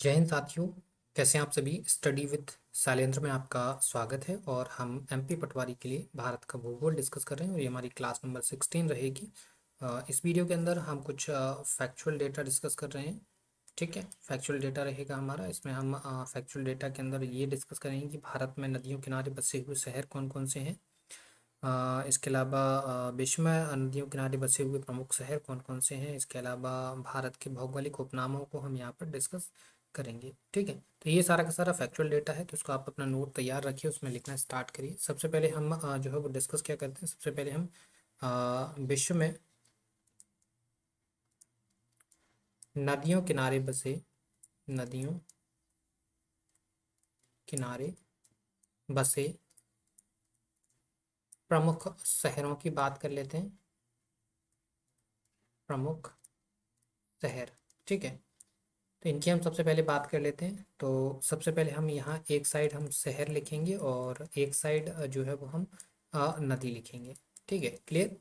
जय हिंद साथियों। कैसे हैं आप सभी। स्टडी विद शैलेंद्र में आपका स्वागत है और हम एमपी पटवारी के लिए भारत का भूगोल डिस्कस कर रहे हैं और ये हमारी क्लास नंबर 16 रहेगी। इस वीडियो के अंदर हम कुछ फैक्चुअल डेटा डिस्कस कर रहे हैं। ठीक है, फैक्चुअल डेटा रहेगा हमारा। इसमें हम फैक्चुअल डेटा के अंदर ये डिस्कस करेंगे कि भारत में नदियों किनारे बसे हुए शहर कौन कौन से हैं। इसके अलावा विश्व में नदियों किनारे बसे हुए प्रमुख शहर कौन कौन से हैं। इसके अलावा भारत के भौगोलिक उपनामों को हम यहाँ पर डिस्कस करेंगे। ठीक है, तो ये सारा का सारा फैक्चुअल डेटा है, तो उसको आप अपना नोट तैयार रखिए, उसमें लिखना स्टार्ट करिए। सबसे पहले हम जो है वो डिस्कस क्या करते हैं। सबसे पहले हम विश्व में नदियों किनारे बसे नदियों किनारे बसे प्रमुख शहरों की बात कर लेते हैं। प्रमुख शहर, ठीक है। तो इनकी हम सबसे पहले बात कर लेते हैं। तो सबसे पहले हम यहाँ एक साइड हम शहर लिखेंगे और एक साइड जो है वो हम नदी लिखेंगे। ठीक है, क्लियर।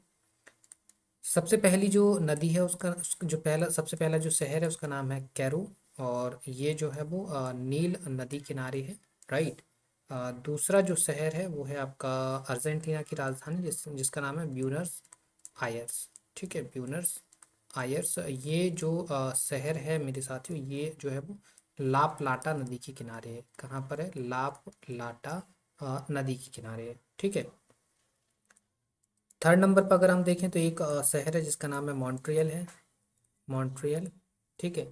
सबसे पहली जो नदी है जो पहला सबसे पहला जो शहर है उसका नाम है कैरो। और ये जो है वो नील नदी किनारे है। राइट। दूसरा जो शहर है वो है आपका अर्जेंटीना की राजधानी जिसका नाम है ब्यूनस आयर्स। ठीक है, ब्यूनस आयर्स। ये जो शहर है मेरे साथियों, ये जो है वो ला प्लाटा नदी के किनारे है। कहाँ पर है? ला प्लाटा नदी के किनारे है। ठीक है। थर्ड नंबर पर अगर हम देखें तो एक शहर है जिसका नाम है मॉन्ट्रियल है। मॉन्ट्रियल, ठीक है।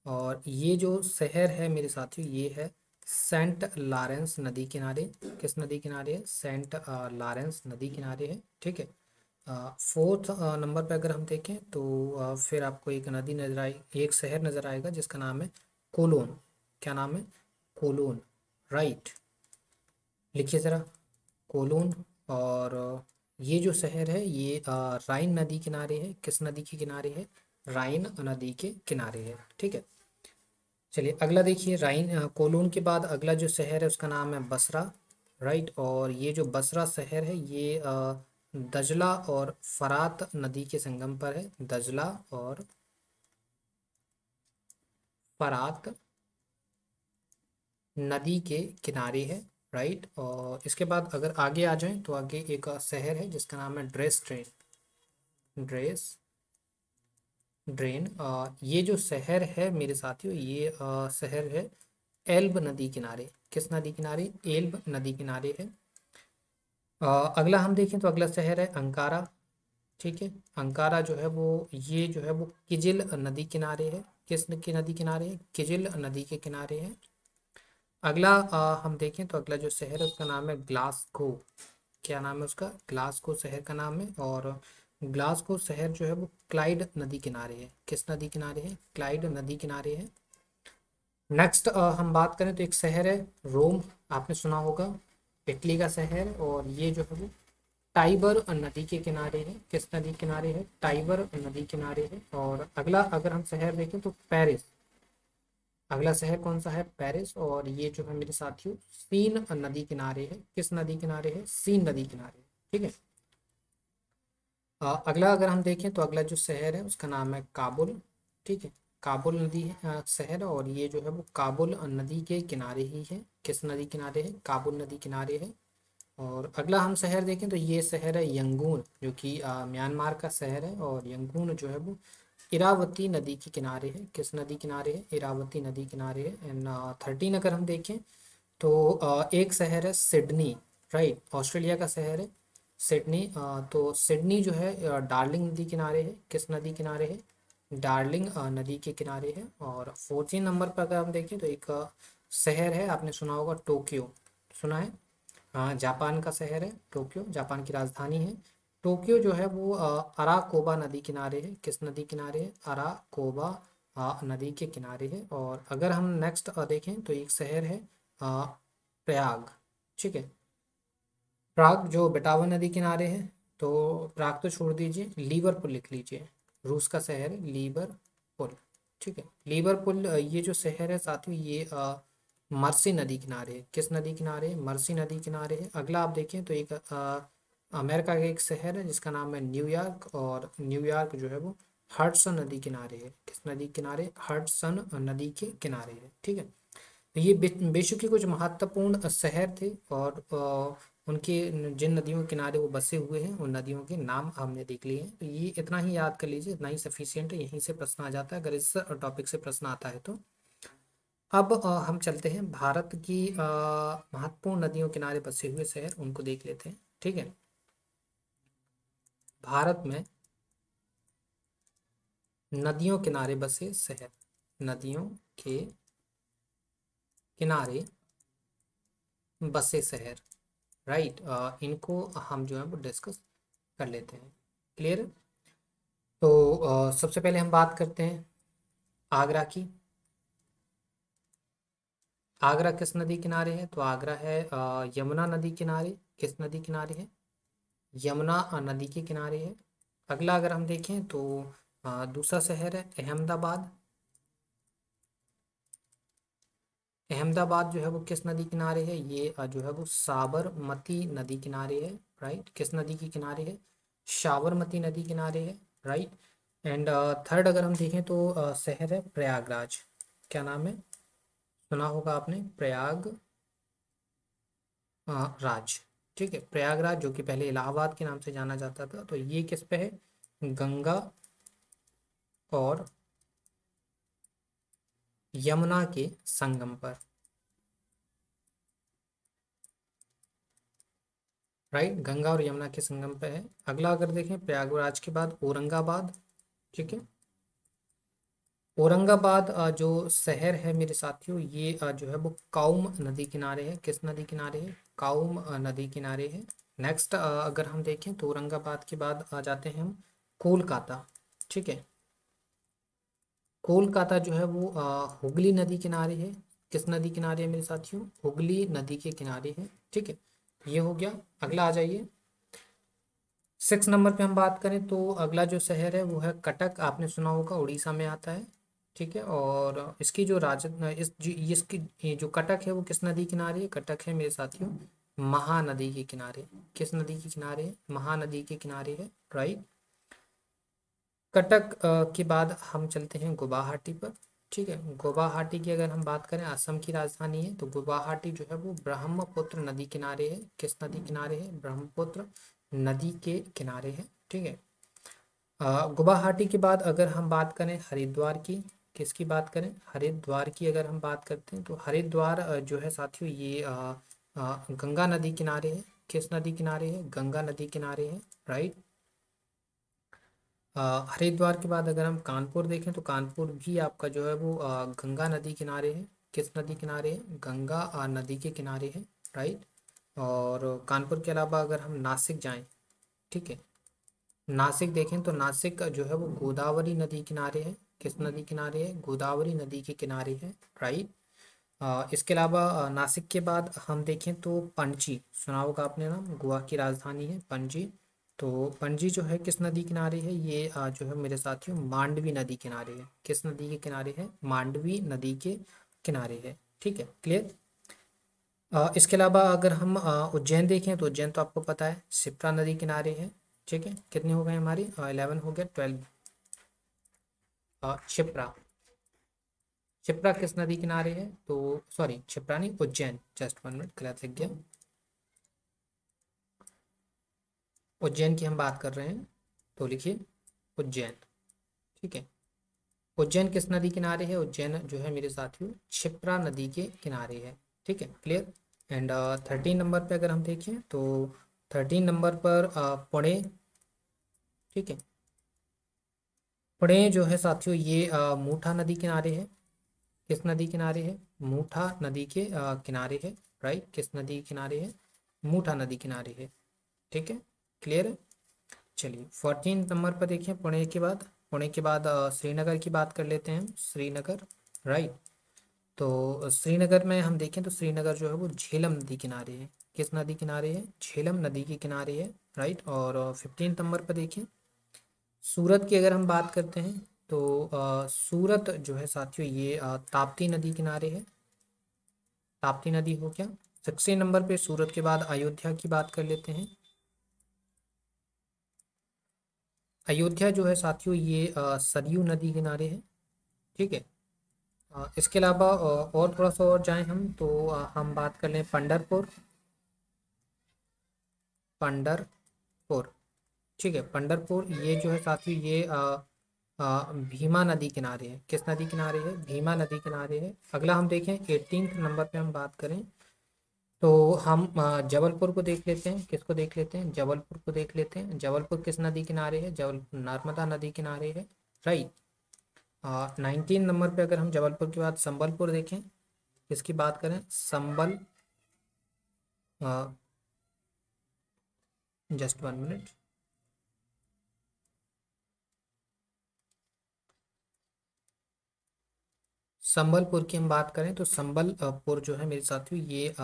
और ये जो शहर है मेरे साथियों, ये है सेंट लॉरेंस नदी किनारे। किस नदी किनारे है? सेंट लॉरेंस नदी किनारे है। ठीक है। फोर्थ नंबर पे अगर हम देखें तो फिर आपको एक नदी नजर आए, एक शहर नजर आएगा जिसका नाम है कोलोन। क्या नाम है? कोलोन। राइट, लिखिए ज़रा, कोलोन। और ये जो शहर है ये राइन नदी किनारे है। किस नदी के किनारे है? राइन नदी के किनारे है। ठीक है। चलिए अगला देखिए, कोलोन के बाद अगला जो शहर है उसका नाम है बसरा। राइट। और ये जो बसरा शहर है ये दजला और फरात नदी के संगम पर है। दजला और फरात नदी के किनारे है। राइट। और इसके बाद अगर आगे आ जाएं तो आगे एक शहर है जिसका नाम है ड्रेस ट्रेन। Dress drain. ये जो शहर है मेरे साथियों, ये शहर है एल्ब नदी किनारे। किस नदी किनारे? एल्ब नदी किनारे है। अगला हम देखें तो अगला शहर है अंकारा। ठीक है। अंकारा जो है वो, ये जो है वो किजिल नदी किनारे है। की नदी किनारे है? किजिल नदी के किनारे है। अगला हम देखें तो अगला जो शहर है उसका नाम है ग्लासगो। क्या नाम है उसका? ग्लासगो शहर का नाम है। और ग्लासगो शहर जो है वो क्लाइड नदी किनारे है। किस नदी किनारे है? क्लाइड नदी किनारे है। नेक्स्ट हम बात करें तो एक शहर है रोम। आपने सुना होगा, इटली का शहर। और ये जो है वो टाइबर नदी के किनारे है। किस नदी किनारे है? टाइबर नदी किनारे है। और अगला अगर हम शहर देखें तो पेरिस। अगला शहर कौन सा है? पेरिस। और ये जो है मेरे साथियों सीन नदी किनारे है। किस नदी किनारे है? सीन नदी किनारे। ठीक है। अगला अगर हम देखें तो अगला जो शहर है उसका नाम है काबुल। ठीक है। काबुल नदी है शहर। और ये जो है वो काबुल नदी के किनारे ही है। किस नदी किनारे है? काबुल नदी किनारे है। और अगला हम शहर देखें तो ये शहर है यंगून, जो कि म्यांमार का शहर है। और यंगून जो है वो इरावती नदी के किनारे है। किस नदी किनारे है? इरावती नदी किनारे है। एंड 13 अगर हम देखें तो एक शहर है सिडनी। राइट, ऑस्ट्रेलिया का शहर है सिडनी। तो सिडनी जो है डार्लिंग नदी किनारे है। किस नदी किनारे है? डार्लिंग नदी के किनारे है। और 14 नंबर पर अगर हम देखें तो एक शहर है, आपने सुना होगा टोक्यो। सुना है? हाँ, जापान का शहर है टोक्यो, जापान की राजधानी है। टोक्यो जो है वो अराकोबा नदी किनारे है। किस नदी किनारे है? अराकोबा नदी के किनारे है। और अगर हम नेक्स्ट देखें तो एक शहर है प्रयाग। ठीक है। प्राग जो बेटावा नदी किनारे है। तो प्राग तो छोड़ दीजिए, लीवरपुल लिख लीजिए। रूस का शहर है लीवरपुल। ठीक है, लीवरपुल। ये जो शहर है साथियों, ये मर्सी नदी किनारे है। किस नदी किनारे है? मर्सी नदी किनारे है। अगला आप देखें तो एक अमेरिका का एक शहर है जिसका नाम है न्यूयॉर्क। और न्यूयॉर्क जो है वो हडसन नदी किनारे है। किस नदी किनारे? हडसन नदी के किनारे है। ठीक है, तो ये विश्व के कुछ महत्वपूर्ण शहर थे और उनके जिन नदियों के किनारे वो बसे हुए हैं उन नदियों के नाम हमने देख लिए हैं। तो ये इतना ही याद कर लीजिए, इतना ही सफिशियंट है, यहीं से प्रश्न आ जाता है अगर इस टॉपिक से प्रश्न आता है तो। अब हम चलते हैं भारत की महत्वपूर्ण नदियों किनारे बसे हुए शहर, उनको देख लेते हैं। ठीक है, भारत में नदियों किनारे बसे शहर, नदियों के किनारे बसे शहर, राइट। इनको हम जो है वो डिस्कस कर लेते हैं। क्लियर? तो सबसे पहले हम बात करते हैं आगरा की। आगरा किस नदी किनारे है? तो आगरा है यमुना नदी किनारे। किस नदी किनारे है? यमुना नदी के किनारे है। अगला अगर हम देखें तो दूसरा शहर है अहमदाबाद। अहमदाबाद जो है वो किस नदी किनारे है? ये जो है वो साबरमती नदी किनारे है, राइट। किस नदी के किनारे है? साबरमती नदी किनारे है, राइट। एंड थर्ड अगर हम देखें तो शहर है प्रयागराज। क्या नाम है? सुना होगा आपने, प्रयाग राज। ठीक है, प्रयागराज जो कि पहले इलाहाबाद के नाम से जाना जाता था, तो ये किस पे है? गंगा और यमुना के संगम पर, राइट। गंगा और यमुना के संगम पे है। अगला अगर देखें प्रयागराज के बाद औरंगाबाद। ठीक है, औरंगाबाद जो शहर है मेरे साथियों, ये जो है वो काउम नदी किनारे है। किस नदी किनारे है? काउम नदी किनारे है। नेक्स्ट अगर हम देखें तो औरंगाबाद के बाद आ जाते हैं हम कोलकाता। ठीक है, कोलकाता जो है वो हुगली नदी किनारे है। किस नदी किनारे है मेरे साथियों? हुगली नदी के किनारे है। ठीक है, ये हो गया। अगला आ जाइए, 6 नंबर पे हम बात करें तो अगला जो शहर है वो है कटक। आपने सुना होगा, उड़ीसा में आता है। ठीक है, और इसकी जो इसकी ये जो कटक है वो किस नदी किनारे है? कटक है मेरे साथियों महानदी के किनारे। किस नदी के किनारे है? महानदी के किनारे है, राइट। कटक के बाद हम चलते हैं गुवाहाटी पर। ठीक है, गुवाहाटी की अगर हम बात करें, असम की राजधानी है, तो गुवाहाटी जो है वो ब्रह्मपुत्र नदी किनारे है। किस नदी किनारे है? ब्रह्मपुत्र नदी के किनारे है। ठीक है, गुवाहाटी के बाद अगर हम बात करें हरिद्वार की, किसकी बात करें? हरिद्वार की अगर हम बात करते हैं तो हरिद्वार जो है साथियों ये गंगा नदी किनारे है। किस नदी किनारे है? गंगा नदी किनारे है, राइट। हरिद्वार के बाद अगर हम कानपुर देखें तो कानपुर भी आपका जो है वो गंगा नदी किनारे है। किस नदी किनारे है? गंगा नदी के किनारे है, राइट। और कानपुर के अलावा अगर हम नासिक जाएं, ठीक है, नासिक देखें तो नासिक जो है वो गोदावरी नदी किनारे है। किस नदी किनारे है? गोदावरी नदी के किनारे है, राइट। इसके अलावा नासिक के बाद हम देखें तो पणजी, सुना होगा आपने नाम, गोवा की राजधानी है पणजी। तो पणजी जो है किस नदी किनारे है? ये जो है मेरे साथियों मांडवी नदी किनारे है। किस नदी के किनारे है? मांडवी नदी के किनारे है। ठीक है, क्लियर। इसके अलावा अगर हम उज्जैन देखें तो उज्जैन तो आपको पता है शिप्रा नदी किनारे है। ठीक है, कितने हो गए हमारी? 11 हो गया, 12। शिप्रा, शिप्रा किस नदी किनारे है? तो सॉरी, शिप्रा नहीं, उज्जैन, जस्ट 1 मिनट, गलत लिख गया। उज्जैन की हम बात कर रहे हैं, तो लिखिए उज्जैन। ठीक है, उज्जैन किस नदी किनारे है? उज्जैन जो है मेरे साथियों क्षिप्रा नदी के किनारे है। ठीक है, क्लियर। एंड 13 नंबर पे अगर हम देखें तो 13 नंबर पर पुणे। ठीक है, पुणे जो है साथियों ये मूठा नदी किनारे है। किस नदी किनारे है? मूठा नदी के किनारे है, राइट। किस नदी किनारे है? मूठा नदी किनारे है। ठीक है, क्लियर है। चलिए 14 नंबर पर देखें, पुणे के बाद, पुणे के बाद श्रीनगर की बात कर लेते हैं हम, श्रीनगर, राइट। तो श्रीनगर में हम देखें तो श्रीनगर जो है वो झेलम नदी किनारे है। किस नदी किनारे है? झेलम नदी के किनारे है, राइट। और 15 नंबर पर देखें सूरत की अगर हम बात करते हैं तो सूरत जो है साथियों ये ताप्ती नदी किनारे है। ताप्ती नदी हो गया। 16 नंबर पे सूरत के बाद अयोध्या की बात कर लेते हैं। अयोध्या जो है साथियों ये सरयू नदी किनारे है। ठीक है। इसके अलावा और थोड़ा सा और जाएं हम तो हम बात कर लें पंढरपुर। पंढरपुर। ठीक है। पंढरपुर ये जो है साथियों ये भीमा नदी किनारे है। किस नदी किनारे है? भीमा नदी किनारे है। अगला हम देखें 18 नंबर पे हम बात करें तो हम जबलपुर को देख लेते हैं। किसको देख लेते हैं? जबलपुर को देख लेते हैं। जबलपुर किस नदी किनारे है? जबलपुर नर्मदा नदी किनारे है। राइट। 19 नंबर पे अगर हम जबलपुर के बाद संबलपुर देखें, किसकी बात करें? संबल। Just 1 minute. संबलपुर की हम बात करें तो संबलपुर जो है मेरे साथियों ये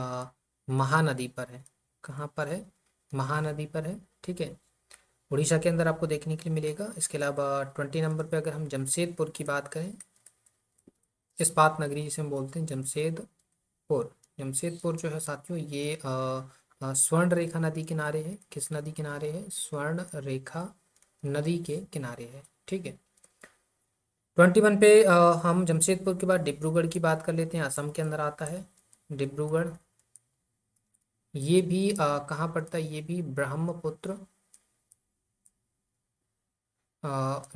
महानदी पर है। कहाँ पर है? महानदी पर है। ठीक है। उड़ीसा के अंदर आपको देखने के लिए मिलेगा। इसके अलावा 20 नंबर पे अगर हम जमशेदपुर की बात करें, इस्पात नगरी जिसे हम बोलते हैं जमशेदपुर। जमशेदपुर जो है साथियों ये स्वर्ण रेखा नदी किनारे है। किस नदी किनारे है? स्वर्ण रेखा नदी के किनारे है। ठीक है। 21 पे हम जमशेदपुर के बाद डिब्रूगढ़ की बात कर लेते हैं। असम के अंदर आता है डिब्रूगढ़। ये भी कहाँ पड़ता है? ये भी ब्रह्मपुत्र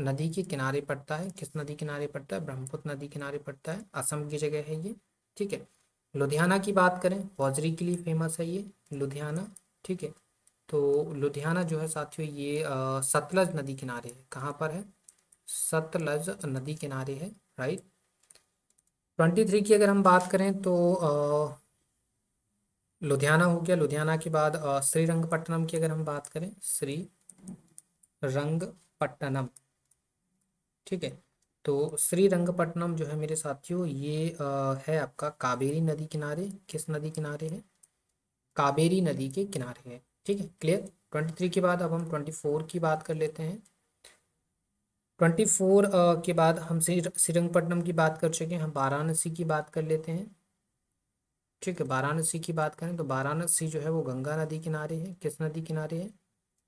नदी के किनारे पड़ता है। किस नदी किनारे पड़ता है? ब्रह्मपुत्र नदी किनारे पड़ता है। असम की जगह है ये। ठीक है। लुधियाना की बात करें, हौजरी के लिए फेमस है ये लुधियाना। ठीक है। तो लुधियाना जो है साथियों ये सतलज नदी किनारे है। कहाँ पर है? सतलज नदी किनारे है। राइट। 23 की अगर हम बात करें तो लुधियाना हो गया। लुधियाना के बाद श्रीरंगपट्टनम की अगर हम बात करें, श्रीरंगपट्टनम। ठीक है। तो श्रीरंगपट्टनम जो है मेरे साथियों ये है आपका कावेरी नदी किनारे। किस नदी किनारे है? कावेरी नदी के किनारे है। ठीक है। क्लियर। 23 के बाद अब हम 24 की बात कर लेते हैं। 24 के बाद हम श्रीरंगपट्टनम की बात कर चुके हैं। हम वाराणसी की बात कर लेते हैं। ठीक है। वाराणसी की बात करें तो वाराणसी जो है वो गंगा नदी किनारे है। किस नदी किनारे है?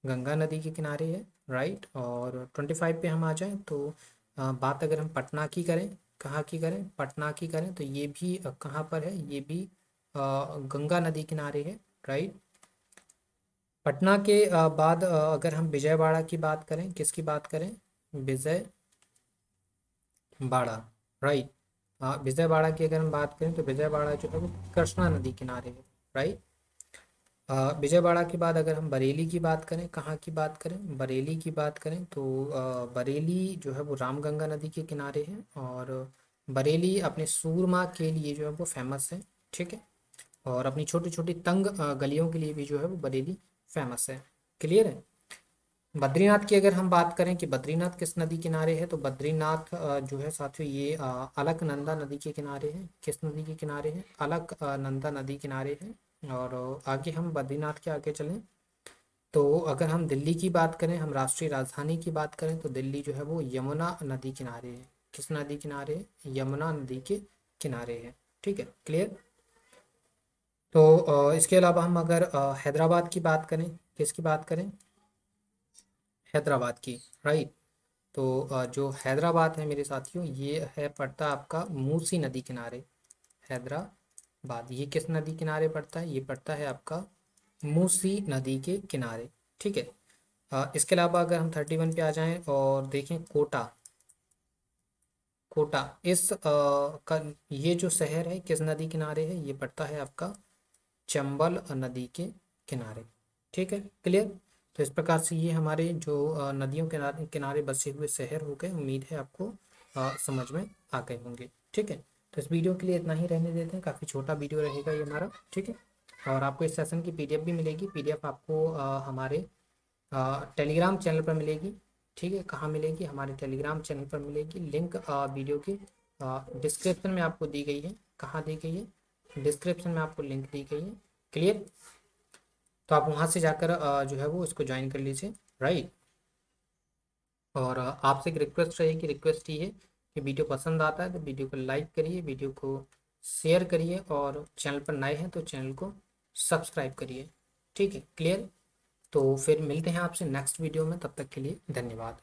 गंगा नदी के किनारे है। राइट। और 25 पे हम आ जाएं तो बात अगर हम पटना की करें, कहाँ की करें? पटना की करें तो ये भी कहाँ पर है? ये भी गंगा नदी किनारे है। राइट। पटना के बाद अगर हम विजयवाड़ा की बात करें, किसकी बात करें? विजयवाड़ा। राइट। विजयवाड़ा की अगर हम बात करें तो विजयवाड़ा जो है वो कृष्णा नदी किनारे है। राइट। विजयवाड़ा के बाद अगर हम बरेली की बात करें, कहाँ की बात करें? बरेली की बात करें तो बरेली जो है वो रामगंगा नदी के किनारे है। और बरेली अपने सूरमा के लिए जो है वो फेमस है। ठीक है। और अपनी छोटी छोटी तंग गलियों के लिए भी जो है वो बरेली फेमस है। क्लियर है। बद्रीनाथ की अगर हम बात करें कि बद्रीनाथ किस नदी किनारे है तो बद्रीनाथ जो है साथियों ये अलकनंदा नदी के किनारे है। किस नदी के किनारे है? अलकनंदा नदी किनारे है। और आगे हम बद्रीनाथ के आगे चलें तो अगर हम दिल्ली की बात करें, हम राष्ट्रीय राजधानी की बात करें तो दिल्ली जो है वो यमुना नदी किनारे है। किस नदी किनारे है? यमुना नदी के किनारे है। ठीक है। क्लियर। तो इसके अलावा हम अगर हैदराबाद की बात करें, किसकी बात करें? हैदराबाद की। राइट। तो जो हैदराबाद है मेरे साथियों ये है पड़ता है आपका मूसी नदी किनारे। हैदराबाद ये किस नदी किनारे पड़ता है? ये पड़ता है आपका मूसी नदी के किनारे। ठीक है। इसके अलावा अगर हम 31 पे आ जाएं और देखें कोटा। कोटा इस का ये जो शहर है किस नदी किनारे है? ये पड़ता है आपका चंबल नदी के किनारे। ठीक है। क्लियर। तो इस प्रकार से ये हमारे जो नदियों के किनारे किनारे बसे हुए शहर हो गए। उम्मीद है आपको समझ में आ गए होंगे। ठीक है। तो इस वीडियो के लिए इतना ही रहने देते हैं। काफ़ी छोटा वीडियो रहेगा ये हमारा। ठीक है। और आपको इस सेशन की पीडीएफ भी मिलेगी। पीडीएफ आपको हमारे टेलीग्राम चैनल पर मिलेगी। ठीक है। कहाँ मिलेगी? हमारे टेलीग्राम चैनल पर मिलेगी। लिंक वीडियो की डिस्क्रिप्शन में आपको दी गई है। कहाँ दी गई है? डिस्क्रिप्शन में आपको लिंक दी गई है। क्लियर। तो आप वहाँ से जाकर जो है वो इसको ज्वाइन कर लीजिए। राइट। और आपसे एक रिक्वेस्ट रहेगी। रिक्वेस्ट ये है कि वीडियो पसंद आता है तो वीडियो को लाइक करिए, वीडियो को शेयर करिए और चैनल पर नए हैं तो चैनल को सब्सक्राइब करिए। ठीक है। क्लियर। तो फिर मिलते हैं आपसे नेक्स्ट वीडियो में। तब तक के लिए धन्यवाद।